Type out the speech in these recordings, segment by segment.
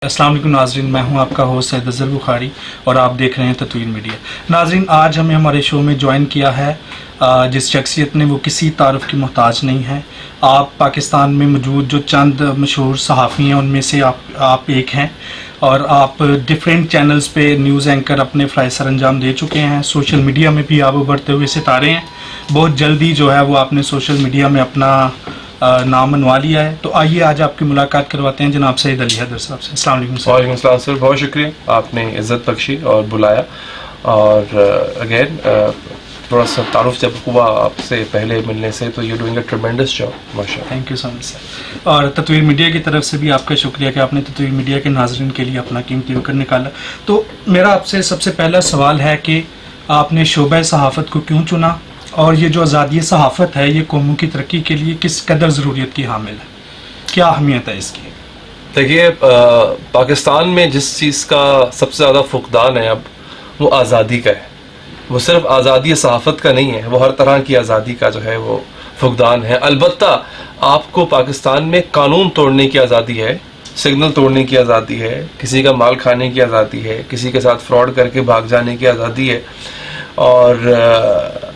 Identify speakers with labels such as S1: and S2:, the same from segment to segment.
S1: अस्सलाम वालेकुम नाज़रीन, मैं हूं आपका होस्ट सैयद अज़हर बुखारी और आप देख रहे हैं तत्वीर मीडिया। नाज़रीन, आज हमें हमारे शो में ज्वाइन किया है जिस शख्सियत ने वो किसी तारुफ की मोहताज नहीं है। आप पाकिस्तान में मौजूद जो चंद मशहूर सहाफ़ी हैं उनमें से आप एक हैं और आप डिफरेंट चैनल्स पे न्यूज़ एंकर अपने फ़राइज़ सर अंजाम दे चुके हैं। सोशल मीडिया में भी आप उभरते हुए सितारे हैं। बहुत जल्दी जो है वो आपने सोशल मीडिया में अपना नाम मनवा लिया है। तो आइए आज आपकी मुलाकात करवाते हैं जनाब सईद अली हैदर साहब से। अस्सलाम वालेकुम सर।
S2: वालेकुम अस्सलाम सर, बहुत शुक्रिया, आपने इज़्ज़त बख्शी और बुलाया। और अगेन थोड़ा सा तारुफ जब हुआ आपसे पहले मिलने से, तो you doing a tremendous job, माशाअल्लाह।
S1: Thank you so much sir. और तत्वीर मीडिया की तरफ से भी आपका शुक्रिया कि आपने तत्वीर मीडिया के नाज़रीन के लिए अपना कीमती वक्त निकाला। तो मेरा आपसे सबसे पहला सवाल है कि आपने शोबा सहाफ़त को क्यों चुना और ये जो आज़ादी सहाफ़त है ये कौमों की तरक्की के लिए किस कदर ज़रूरियत की हामिल है, क्या अहमियत है इसकी?
S2: देखिए, पाकिस्तान में जिस चीज़ का सबसे ज़्यादा फुकदान है अब, वो आज़ादी का है। वो सिर्फ आज़ादी सहाफ़त का नहीं है, वो हर तरह की आज़ादी का जो है वो फुकदान है। अलबत्ता आपको पाकिस्तान में कानून तोड़ने की आज़ादी है, सिग्नल तोड़ने की आज़ादी है, किसी का माल खाने की आज़ादी है, किसी के साथ फ्रॉड करके भाग जाने की आज़ादी है, और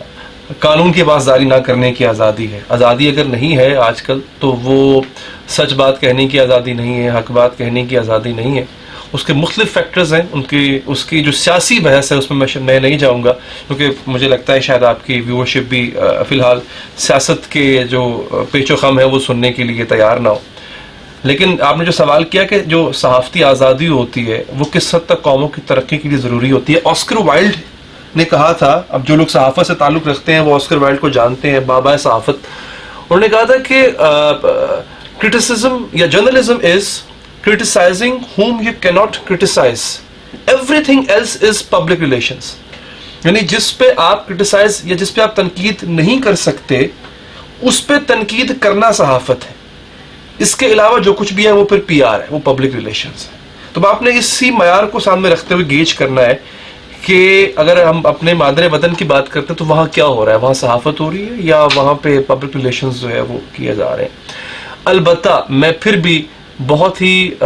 S2: कानून की पासदारी ना करने की आज़ादी है। आज़ादी अगर नहीं है आजकल, तो वो सच बात कहने की आज़ादी नहीं है, हक बात कहने की आज़ादी नहीं है। उसके मुख्तलिफ फैक्टर्स हैं। उसकी जो सियासी बहस है उसमें मैं नहीं जाऊँगा, क्योंकि मुझे लगता है शायद आपकी व्यूअरशिप भी फ़िलहाल सियासत के जो पेचो खम है वो सुनने के लिए तैयार ना हो। लेकिन आपने जो सवाल किया कि जो सहाफ़ती आज़ादी होती है वो किस हद तक कौमों की तरक्की के लिए ज़रूरी होती है, ऑस्कर वाइल्ड ने कहा था, अब जो लोग सहाफ़त से ताल्लुक़ रखते हैं वो ऑस्कर वाइल्ड को जानते हैं, बाबा सहाफ़त। उन्होंने कहा था कि क्रिटिसिज्म या journalism is criticising whom you cannot criticize, everything else is public relations। यानी जिस पे आप क्रिटिसाइज या जिस पे आप तनकीद नहीं कर सकते उस पे तनकीद करना सहाफ़त है। इसके अलावा जो कुछ भी है वो फिर PR है, वो पब्लिक रिलेशंस है। तो आपने इसी मयार को सामने रखते हुए गेज करना है कि अगर हम अपने मादरे वतन की बात करते हैं तो वहाँ क्या हो रहा है, वहाँ सहाफ़त हो रही है या वहाँ पे पब्लिक रिलेशंस जो है वो किए जा रहे हैं। अलबत्ता मैं फिर भी बहुत ही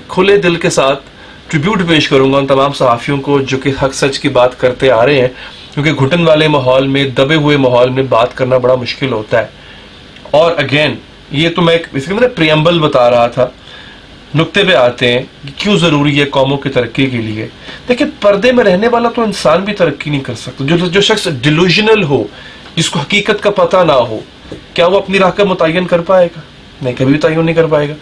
S2: खुले दिल के साथ ट्रिब्यूट पेश करूँगा उन तमाम सहाफ़ियों को जो कि हक सच की बात करते आ रहे हैं, क्योंकि घुटन वाले माहौल में, दबे हुए माहौल में बात करना बड़ा मुश्किल होता है। और अगेन ये तो मैं इसके अंदर प्रियम्बल बता रहा था, नुक्ते पे आते हैं कि क्यों ज़रूरी है कौमों की तरक्की के लिए। देखिए, पर्दे में रहने वाला तो इंसान भी तरक्की नहीं कर सकता। जो शख्स डिलूजनल हो, जिसको हकीकत का पता ना हो, क्या वो अपनी राह का मुतय्यन कर पाएगा? नहीं, कभी भी तयन नहीं कर पाएगा।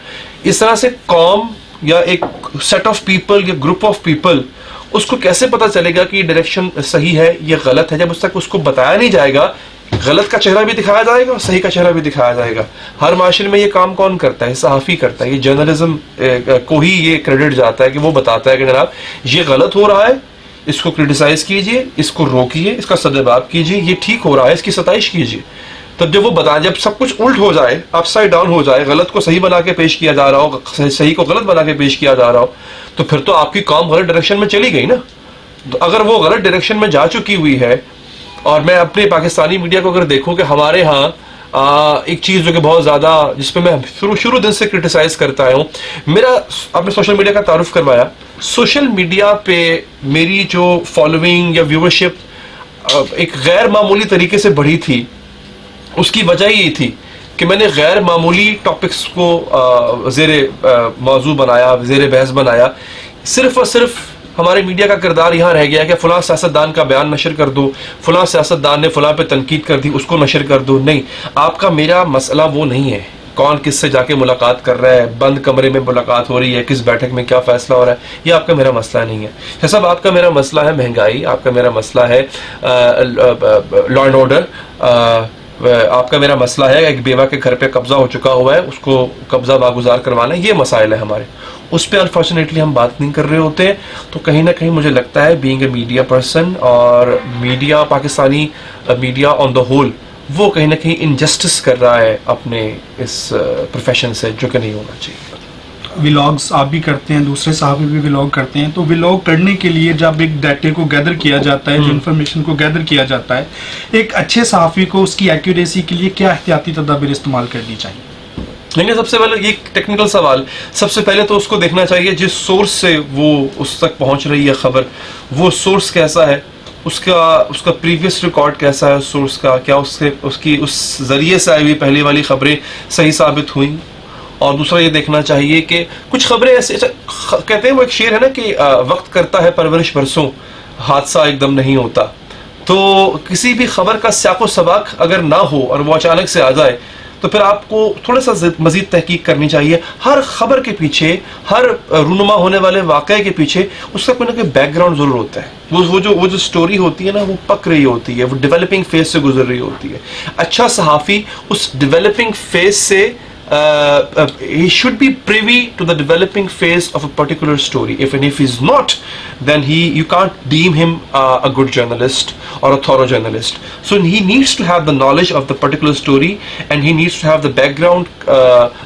S2: इस तरह से कौम या एक सेट ऑफ पीपल या ग्रुप ऑफ पीपल, उसको कैसे पता चलेगा कि डायरेक्शन सही है या गलत है, जब उस तक उसको बताया नहीं जाएगा। गलत का चेहरा भी दिखाया जाएगा और सही का चेहरा भी दिखाया जाएगा। हर माशरे में ये काम कौन करता है? सहाफ़ी करता है। ये जर्नलिज्म को ही ये क्रेडिट जाता है कि वो बताता है कि जनाब ये गलत हो रहा है, इसको क्रिटिसाइज कीजिए, इसको रोकिए, इसका सद्भाव कीजिए, ये ठीक हो रहा है, इसकी सताइश कीजिए। तब जब वो बताएं, जब सब कुछ उल्ट हो जाए, अपसाइड डाउन हो जाए, गलत को सही बना के पेश किया जा रहा हो, सही को गलत बना के पेश किया जा रहा हो, तो फिर तो आपकी कौम गलत डायरेक्शन में चली गई ना। तो अगर वो गलत डायरेक्शन में जा चुकी हुई है, और मैं अपने पाकिस्तानी मीडिया को अगर देखूं कि हमारे यहाँ एक चीज़ जो कि बहुत ज़्यादा, जिस पे मैं शुरू दिन से क्रिटिसाइज़ करता आया हूँ, मेरा आपने सोशल मीडिया का तारुफ करवाया। सोशल मीडिया पे मेरी जो फॉलोइंग या व्यूवरशिप एक गैर मामूली तरीके से बढ़ी थी, उसकी वजह ये थी कि मैंने गैर मामूली टॉपिक्स को ज़ेरे मौजू बनाया, ज़ेरे बहस बनाया। सिर्फ और सिर्फ हमारे मीडिया का किरदार यहाँ रह गया कि फ़लाँ सियासतदान का बयान नशर कर दो, फ़लाँ सियासतदान ने फ़लाँ पे तनकीद कर दी, उसको नशर कर दो। नहीं, आपका मेरा मसला वो नहीं है कौन किससे जाके मुलाकात कर रहा है, बंद कमरे में मुलाकात हो रही है, किस बैठक में क्या फ़ैसला हो रहा है, ये आपका मेरा मसला नहीं है। ये सब आपका मेरा मसला है महंगाई, आपका मेरा मसला है लॉ एंड ऑर्डर, आपका मेरा मसला है एक बेवा के घर पे कब्जा हो चुका हुआ है, उसको कब्जा बागुजार करवाना। ये मसाइल है हमारे, उस पर अनफॉर्चुनेटली हम बात नहीं कर रहे होते हैं। तो कहीं ना कहीं मुझे लगता है बीइंग ए मीडिया पर्सन और media, Pakistani media on the whole, वो कहीं ना कहीं इनजस्टिस कर रहा है अपने इस प्रोफेशन से, जो कि नहीं होना चाहिए।
S1: व्लॉग्स आप भी करते हैं, दूसरे साहब भी व्लॉग करते हैं, तो व्लॉग करने के लिए जब एक डाटे को गैदर किया जाता है, जो इन्फॉर्मेशन को गैदर किया जाता है, एक अच्छे सहाफ़ी को उसकी एक्यूरेसी के लिए क्या एहतियाती तदाबीर इस्तेमाल करनी चाहिए?
S2: लेकिन सबसे पहले ये टेक्निकल सवाल, सबसे पहले तो उसको देखना चाहिए जिस सोर्स से वो उस तक पहुंच रही है खबर, वो सोर्स कैसा है, उसका प्रीवियस रिकॉर्ड कैसा है सोर्स का, क्या उसकी उस जरिए से आई हुई पहले वाली खबरें सही साबित हुई। और दूसरा ये देखना चाहिए कि कुछ खबरें ऐसे कहते हैं, वो एक शेर है ना कि वक्त करता है परवरिश बरसों, हादसा एकदम नहीं होता। तो किसी भी खबर का स्याको सबाक अगर ना हो और वो अचानक से आ जाए तो फिर आपको थोड़ा सा मजीद तहकीक करनी चाहिए। हर खबर के पीछे, हर रूनुमा होने वाले वाक़े के पीछे उसका कोई ना कोई बैकग्राउंड जरूर होता है। वो जो स्टोरी होती है ना, वो पक रही होती है, वो डेवलपिंग फेज से गुजर रही होती है। अच्छा सहाफ़ी उस डेवलपिंग फेज से he should be privy to the developing phase of a particular story. If he's not, then you can't deem him a good journalist or a thorough journalist. So he needs to have the knowledge of the particular story, and he needs to have the background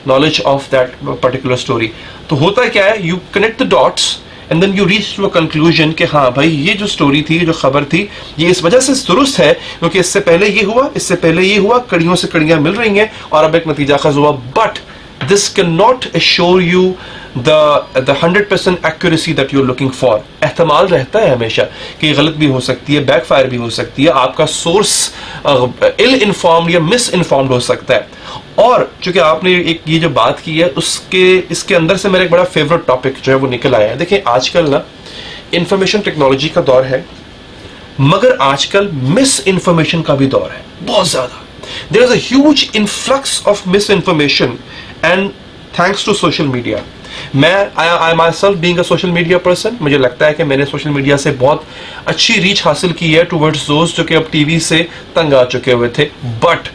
S2: knowledge of that particular story. तो होता क्या है, you connect the dots and then you reach to a conclusion कि हाँ भाई ये जो story थी, जो खबर थी, ये इस वजह से दुरुस्त है क्योंकि इससे पहले ये हुआ, इससे पहले ये हुआ, कड़ियों से कड़ियां मिल रही हैं और अब एक नतीजा खास हुआ। But this cannot assure you the 100% accuracy that you're looking for. एहतमाल रहता है हमेशा कि गलत भी हो सकती है, बैकफायर भी हो सकती है, आपका सोर्स इल इन्फॉर्म्ड या मिस इन्फॉर्म्ड हो सकता है। और चूंकि आपने एक ये जो बात की है, इसके अंदर से मेरा एक बड़ा फेवरेट टॉपिक जो है वो निकल आया है। देखिए आजकल ना इंफॉर्मेशन टेक्नोलॉजी का दौर है, मगर आजकल मिस इन्फॉर्मेशन का भी दौर है, बहुत ज्यादा। There is a huge influx of misinformation and thanks to social media. I myself being a social media person, मुझे लगता है कि मैंने सोशल मीडिया से बहुत अच्छी रीच हासिल की है टूवर्ड्स दोस्त जो कि अब टीवी से तंग आ चुके हुए थे। बट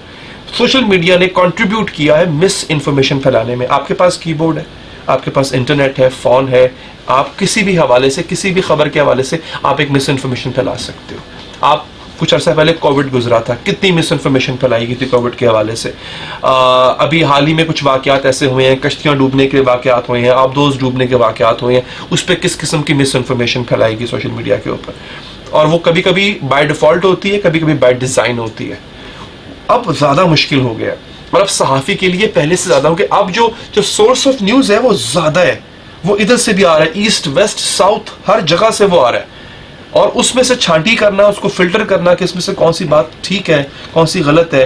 S2: सोशल मीडिया ने कंट्रीब्यूट किया है मिस इन्फॉर्मेशन फैलाने में। आपके पास कीबोर्ड है, आपके पास इंटरनेट है, फोन है, आप किसी भी हवाले से, किसी भी खबर के हवाले से आप एक मिस इन्फॉर्मेशन फैला सकते हो। आप कुछ अर्सा पहले कोविड गुजरा था, कितनी मिस इन्फॉर्मेशन फैलाई गई थी कोविड के हवाले से। अभी हाल ही में कुछ वाकयात ऐसे हुए हैं, कश्तियां डूबने के वाकयात हुए हैं, आबदोज डूबने के वाकयात हुए हैं, उस पर किस किस्म की मिस इन्फॉर्मेशन फैलाई गई सोशल मीडिया के ऊपर। और वो कभी कभी बाय डिफॉल्ट होती है, कभी कभी बाय डिजाइन होती है। अब ज्यादा मुश्किल हो गया और अब सहाफी के लिए पहले से ज्यादा हो गया। अब जो सोर्स ऑफ न्यूज है वो ज्यादा है, वो इधर से भी आ रहा है, ईस्ट वेस्ट साउथ हर जगह से वो आ रहा है, और उसमें से छांटी करना, उसको फिल्टर करना कि इसमें से कौन सी बात ठीक है, कौन सी गलत है,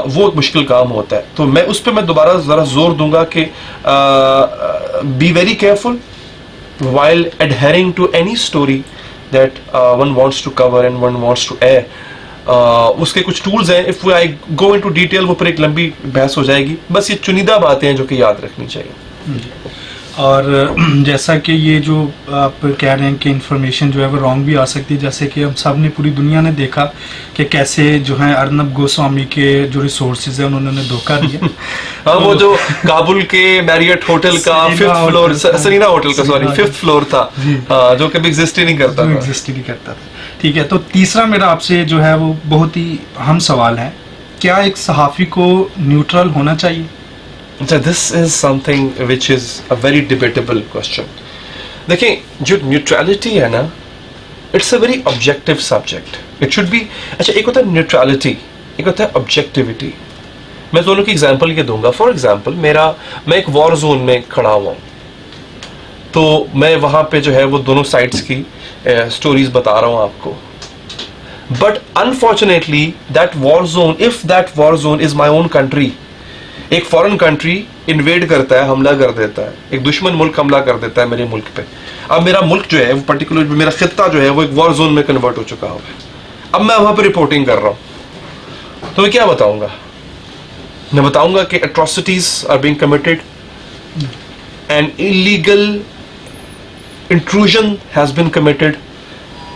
S2: वो एक मुश्किल काम होता है। तो मैं उस पर मैं दोबारा जरा जोर दूंगा कि be very careful while adhering to any story that one wants to cover and one wants to air. उसके कुछ टूल्स हैं, if I go into detail वो पर एक लंबी बहस हो जाएगी। बस ये चुनिंदा बातें हैं जो कि याद रखनी चाहिए।
S1: और जैसा कि ये जो आप कह रहे हैं कि इंफॉर्मेशन जो है वो रॉन्ग भी आ सकती है, जैसे कि हम सब ने, पूरी दुनिया ने देखा कि कैसे जो है अर्नब गोस्वामी के जो रिसोर्सेज है उन्होंने धोखा दिया।
S2: हाँ, वो जो काबुल के मैरियट होटल का 5th फ्लोर, सरीना होटल का, सॉरी 5th फ्लोर था, जो कभी एग्जिस्ट ही नहीं करता था। ठीक है, तो तीसरा मेरा आपसे जो है वो बहुत ही अहम सवाल है, क्या एक सहाफ़ी को न्यूट्रल होना चाहिए? अच्छा, this is something which is a very debatable question. देखिए, जो न्यूट्रलिटी है ना, it's a very objective subject. It should be, अच्छा एक होता है न्यूट्रलिटी, एक होता है ऑब्जेक्टिविटी। मैं दोनों की एग्जांपल ये दूंगा। फॉर एग्जांपल मैं एक वॉर जोन में खड़ा हुआ हूँ, तो मैं वहाँ पे जो है वो दोनों साइड्स की स्टोरीज बता रहा हूँ आपको। But unfortunately that war zone, if that war zone is my own country, एक फॉरेन कंट्री इन्वेड करता है, हमला कर देता है, एक दुश्मन मुल्क हमला कर देता है मेरे मुल्क पे। अब मेरा मुल्क जो है वो पर्टिकुलर, मेरा खित्ता जो है वो एक वॉर जोन में कन्वर्ट हो चुका होगा। अब मैं वहां पे रिपोर्टिंग कर रहा हूं, तो मैं क्या बताऊंगा? मैं बताऊंगा कि atrocities are being committed and illegal intrusion has been committed,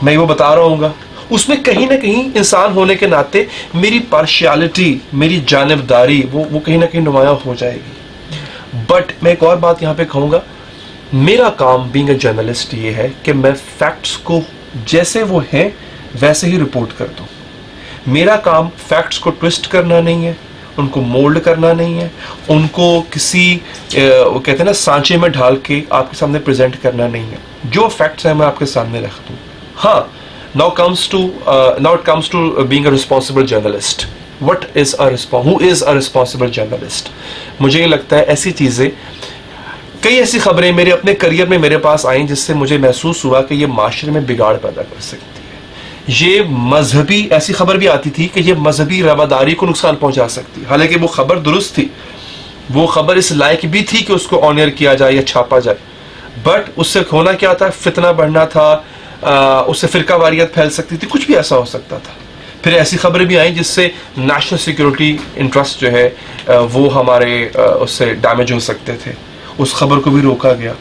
S2: मैं वो बता रहा हूँ। उसमें कहीं ना कहीं इंसान होने के नाते मेरी पार्शियलिटी, मेरी जानिबदारी वो कहीं ना कहीं नुमाया हो जाएगी। बट मैं एक और बात यहाँ पे कहूँगा, मेरा काम बीइंग अ जर्नलिस्ट ये है कि मैं फैक्ट्स को जैसे वो हैं वैसे ही रिपोर्ट कर दूँ। मेरा काम फैक्ट्स को ट्विस्ट करना नहीं है, उनको मोल्ड करना नहीं है, उनको किसी वो कहते हैं ना सांचे में ढाल के आपके सामने प्रेजेंट करना नहीं है। जो फैक्ट्स हैं मैं आपके सामने रख दूँ। हाँ, now it comes to being a responsible journalist. Who is a responsible journalist. मुझे लगता है ऐसी चीज़ें, कई ऐसी खबरें मेरे अपने करियर में मेरे पास आई जिससे मुझे महसूस हुआ कि ये माशरे में बिगाड़ पैदा कर सकती है। ये मजहबी, ऐसी खबर भी आती थी कि ये मजहबी रवादारी को नुकसान पहुंचा सकती है। हालांकि वो खबर दुरुस्त थी, वो खबर इस लायक भी थी कि उसको ऑनर किया जाए या छापा जाए, बट उससे होना क्या था, फितना बढ़ना था, उससे फिरका वारियत फैल सकती थी, कुछ भी ऐसा हो सकता था। फिर ऐसी खबरें भी आई जिससे नेशनल सिक्योरिटी इंटरेस्ट जो है वो हमारे उससे डैमेज हो सकते थे, उस खबर को भी रोका गया।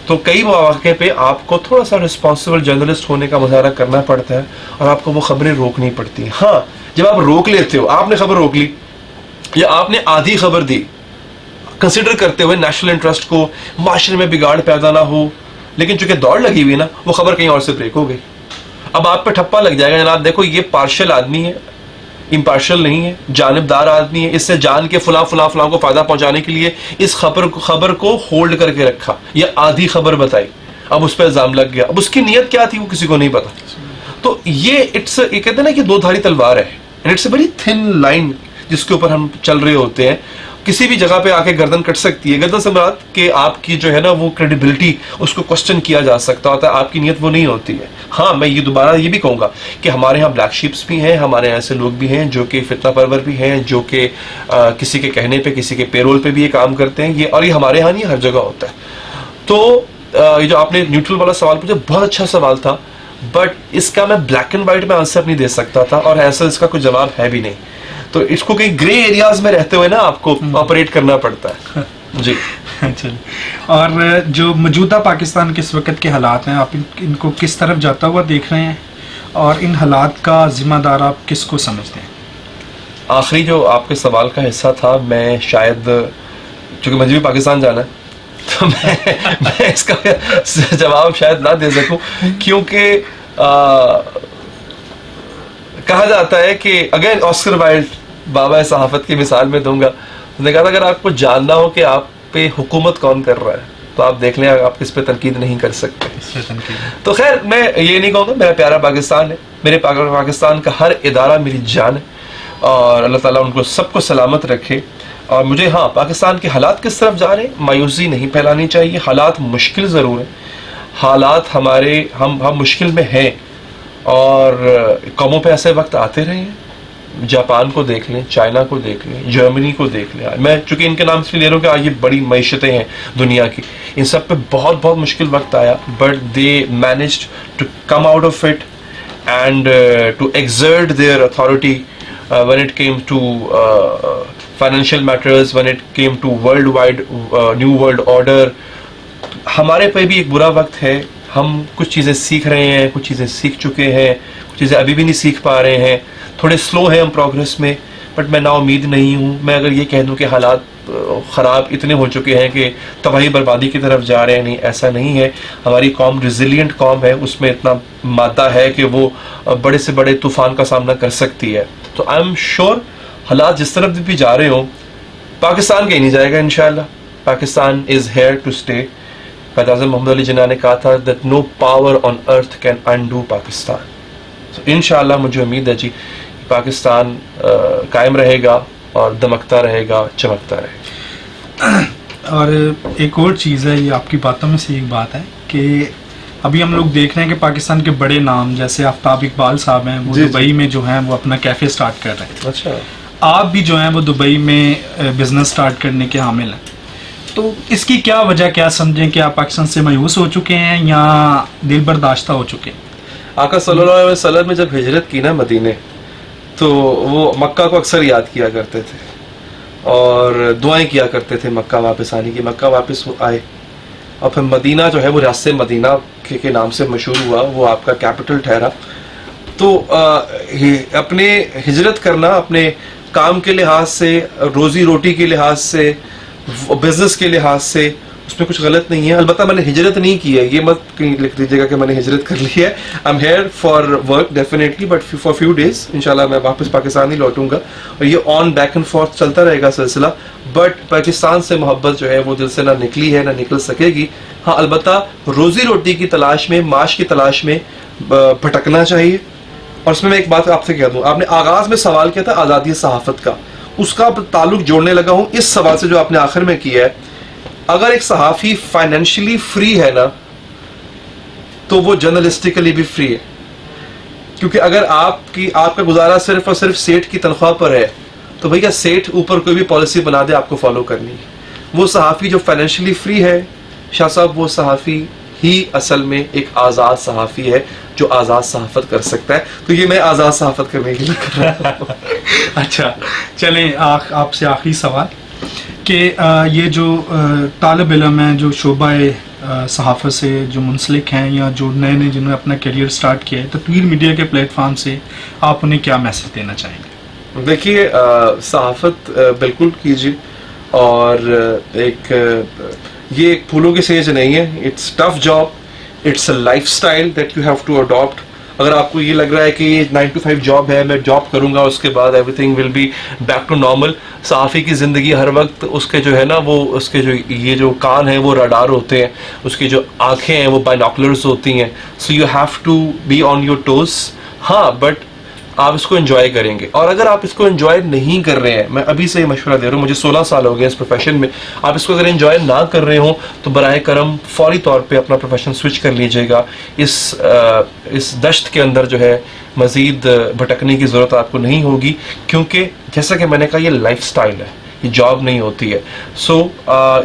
S2: तो कई मौके पे आपको थोड़ा सा रिस्पॉन्सिबल जर्नलिस्ट होने का मुजाहरा करना पड़ता है और आपको वो खबरें रोकनी पड़ती हैं। हाँ, जब आप रोक लेते हो, आपने खबर रोक ली या आपने आधी खबर दी कंसिडर करते हुए नेशनल इंटरेस्ट को, माशरे में बिगाड़ पैदा ना हो, लेकिन चूंकि दौड़ लगी हुई ना, वो खबर कहीं और से ब्रेक हो गई। अब आप पे ठप्पा लग जाएगा, जनाब देखो ये पार्शियल आदमी है, इम्पार्शियल नहीं है, जानिबदार आदमी है, इससे जान के फला फला फला को फायदा पहुंचाने के लिए इस खबर को होल्ड करके रखा या आधी खबर बताई, अब उस पर इल्जाम लग गया। अब उसकी नीयत क्या थी वो किसी को नहीं पता। तो ये कहते हैं ना कि दो धारी तलवार है, and it's a very thin line जिसके ऊपर हम चल रहे होते हैं। किसी भी जगह पे आके गर्दन कट सकती है। गर्दन से मुराद कि आपकी जो है ना वो क्रेडिबिलिटी, उसको क्वेश्चन किया जा सकता होता है, आपकी नीयत वो नहीं होती है। हाँ, मैं ये दोबारा ये भी कहूँगा कि हमारे यहाँ ब्लैक शिप्स भी हैं, हमारे यहाँ ऐसे लोग भी हैं जो कि फितना परवर भी हैं, जो कि किसी के कहने पे, किसी के पेरोल पे भी ये काम करते हैं। और ये हमारे यहाँ नहीं, हर जगह होता है। तो ये जो आपने न्यूट्रल वाला सवाल पूछा, बहुत अच्छा सवाल था, बट इसका मैं ब्लैक एंड व्हाइट में आंसर नहीं दे सकता था और ऐसा इसका कोई जवाब है भी नहीं। तो इसको कहीं ग्रे एरियाज में रहते हुए ना आपको ऑपरेट करना पड़ता है। जी
S1: चलिए, और जो मौजूदा पाकिस्तान के इस वक्त के हालात हैं, आप इनको किस तरफ जाता हुआ देख रहे हैं और इन हालात का जिम्मेदार आप किसको समझते हैं?
S2: आखिरी जो आपके सवाल का हिस्सा था, मैं शायद, चूंकि मुझे भी पाकिस्तान जाना है, तो मैं इसका जवाब शायद ना दे सकूं, क्योंकि कहा जाता है कि अगेन ऑस्कर वाइल्ड, बाबा सहाफत की मिसाल में दूंगा, उसने कहा था अगर आपको जानना हो कि आप पे हुकूमत कौन कर रहा है तो आप देख लें, आप इस पे तनकीद नहीं कर सकते। तो खैर, मैं ये नहीं कहूँगा, मेरा प्यारा पाकिस्तान है, मेरे पाकिस्तान का हर इदारा मेरी जान है और अल्लाह ताला उनको सबको सलामत रखे। और मुझे, हाँ, पाकिस्तान के हालात किस तरफ जा रहे हैं, मायूसी नहीं फैलानी चाहिए। हालात मुश्किल ज़रूर है, हालात हमारे, हम मुश्किल में हैं और कौमों पे ऐसे वक्त आते रहे हैं। जापान को देख लें, चाइना को देख लें, जर्मनी को देख लें। मैं चूंकि इनके नाम से ले रहा हूँ कि ये बड़ी मईशतें हैं दुनिया की, इन सब पे बहुत बहुत मुश्किल वक्त आया, but they managed to come out of it and to exert their authority when it came to financial matters, when it came to worldwide new world order. हमारे पे भी एक बुरा वक्त है, हम कुछ चीज़ें सीख रहे हैं, कुछ चीज़ें सीख चुके हैं, कुछ चीज़ें अभी भी नहीं सीख पा रहे हैं, थोड़े स्लो हैं हम प्रोग्रेस में, बट मैं नाउमीद नहीं हूँ। मैं अगर ये कह दूँ कि हालात ख़राब इतने हो चुके हैं कि तबाही बर्बादी की तरफ जा रहे हैं, नहीं, ऐसा नहीं है। हमारी कौम रिजिलियंट कौम है, उसमें इतना मादा है कि वो बड़े से बड़े तूफ़ान का सामना कर सकती है। तो आई एम श्योर हालात जिस तरफ भी जा रहे हों, पाकिस्तान कहीं नहीं जाएगा इंशाअल्लाह। Pakistan is here to stay. क़ायद-ए-आज़म मोहम्मद अली जिन्ना ने कहा था that no power on earth can undo Pakistan. तो इंशाअल्लाह मुझे उम्मीद है जी, पाकिस्तान कायम रहेगा और दमकता रहेगा, चमकता रहेगा।
S1: और एक और चीज़ है, ये आपकी बातों में से एक बात है कि अभी हम लोग देख रहे हैं कि पाकिस्तान के बड़े नाम जैसे आफ्ताब इकबाल साहब हैं, वो दुबई में जो हैं वो अपना कैफ़े स्टार्ट कर रहे हैं।
S2: अच्छा,
S1: आप भी जो हैं वो दुबई में बिजनेस स्टार्ट करने के हामिल हैं। तो इसकी क्या वजह, क्या समझें कि आप पाकिस्तान से मायूस हो चुके हैं या दिल बर्दाश्ता हो चुके हैं?
S2: आका सल्लल्लाहु अलैहि वसल्लम ने जब हिजरत की ना मदीने, तो वो मक्का को अक्सर याद किया करते थे और दुआएं किया करते थे मक्का वापस आने की। मक्का वापस वो आए और फिर मदीना जो है वो रास्ते मदीना के नाम से मशहूर हुआ, वो आपका कैपिटल ठहरा। तो अपने हिजरत करना, अपने काम के लिहाज से, रोज़ी रोटी के लिहाज से, बिजनेस के लिहाज से, उसमें कुछ गलत नहीं है। अलबत्ता मैंने हिजरत नहीं की है, ये मत कहीं लिख दीजिएगा कि मैंने हिजरत कर ली है। I am here for work definitely, but for few days इंशाल्लाह मैं वापस पाकिस्तान ही लौटूंगा और ये ऑन बैक एंड फोर्थ चलता रहेगा सिलसिला। बट पाकिस्तान से मोहब्बत जो है वो दिल से ना निकली है, ना निकल सकेगी। हाँ, अलबत्ता रोज़ी रोटी की तलाश में, माश की तलाश में भटकना चाहिए, और इसमें मैं एक बात आपसे कह दूं, आपने आगाज में सवाल किया था आज़ादी सहाफत का, उसका ताल्लुक जोड़ने लगा हूं इस सवाल से जो आपने आखिर में किया है। अगर एक सहाफ़ी फाइनेंशियली फ्री है ना, तो वो जर्नलिस्टिकली भी फ्री है। क्योंकि अगर आपका गुजारा सिर्फ और सिर्फ सेठ की तनख्वाह पर है, तो भैया सेठ ऊपर कोई भी पॉलिसी बना दे आपको फॉलो करनी है। वो सहाफ़ी जो फाइनेंशियली फ्री है, शाह साहब, वो सहाफ़ी ही असल में एक आज़ाद सहाफ़ी है जो आज़ाद सहाफ़त कर सकता है। तो ये मैं आज़ाद सहाफ़त करने के लिए कर रहा हूँ।
S1: अच्छा, चलें आपसे आखिरी सवाल कि ये जो तालिब इल्म हैं जो शोबाए सहाफ़त से जो मुंसलिक हैं या जो नए जिन्होंने अपना करियर स्टार्ट किया है, तत्वीर मीडिया के प्लेटफॉर्म से आप उन्हें क्या मैसेज देना चाहेंगे?
S2: देखिए, सहाफ़त बिल्कुल कीजिए, और ये एक फूलों की सेज नहीं है। It's tough job, it's a lifestyle that you have to adopt. अगर आपको ये लग रहा है कि ये 9 to 5 जॉब है, मैं जॉब करूंगा उसके बाद everything will be back to normal, सहाफ़ी की ज़िंदगी हर वक्त उसके जो है ना, वो उसके जो ये जो कान हैं वो रडार होते हैं, उसकी जो आंखें हैं वो बाइनॉकुलर्स होती हैं। So you have to be on your toes. हाँ, बट आप इसको एंजॉय करेंगे। और अगर आप इसको एंजॉय नहीं कर रहे हैं, मैं अभी से ही मशवरा दे रहा हूँ, मुझे 16 साल हो गए इस प्रोफेशन में, आप इसको अगर एंजॉय ना कर रहे हो तो बराए करम फौरी तौर पे अपना प्रोफेशन स्विच कर लीजिएगा। इस दश्त के अंदर जो है मज़ीद भटकने की ज़रूरत आपको नहीं होगी, क्योंकि जैसा कि मैंने कहा ये लाइफस्टाइल है, ये जॉब नहीं होती है। सो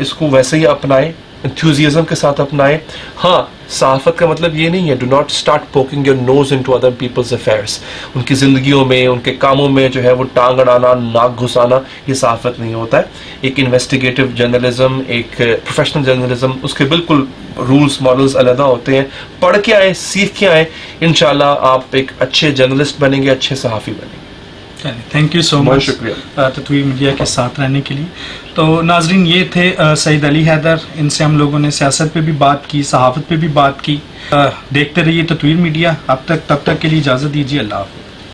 S2: इसको वैसे ही अपनाएं, एंथुसियाज्म के साथ अपनाएं। हाँ, सहाफ़त का मतलब ये नहीं है do not start poking your nose into other people's affairs, उनकी ज़िंदगियों में, उनके कामों में जो है वो टांग अड़ाना, नाक घुसाना, ये सहाफ़त नहीं होता है। एक इन्वेस्टिगेटिव जर्नलिज्म, एक प्रोफेशनल जर्नलिज्म, उसके बिल्कुल रूल्स मॉडल्स अलग होते हैं। पढ़ के आए, सीख के आए, इंशाल्लाह आप एक अच्छे जर्नलिस्ट बनेंगे, अच्छे सहाफ़ी बनेंगे।
S1: थैंक यू सो मच
S2: शुक्रिया
S1: तत्वीर मीडिया के साथ रहने के लिए। तो नाजरीन, ये थे सईद अली हैदर। इनसे हम लोगों ने सियासत पे भी बात की, सहाफ़त पे भी बात की। देखते रहिए तत्वीर मीडिया। तब तक के लिए इजाज़त दीजिए। अल्लाह हाफ़िज़।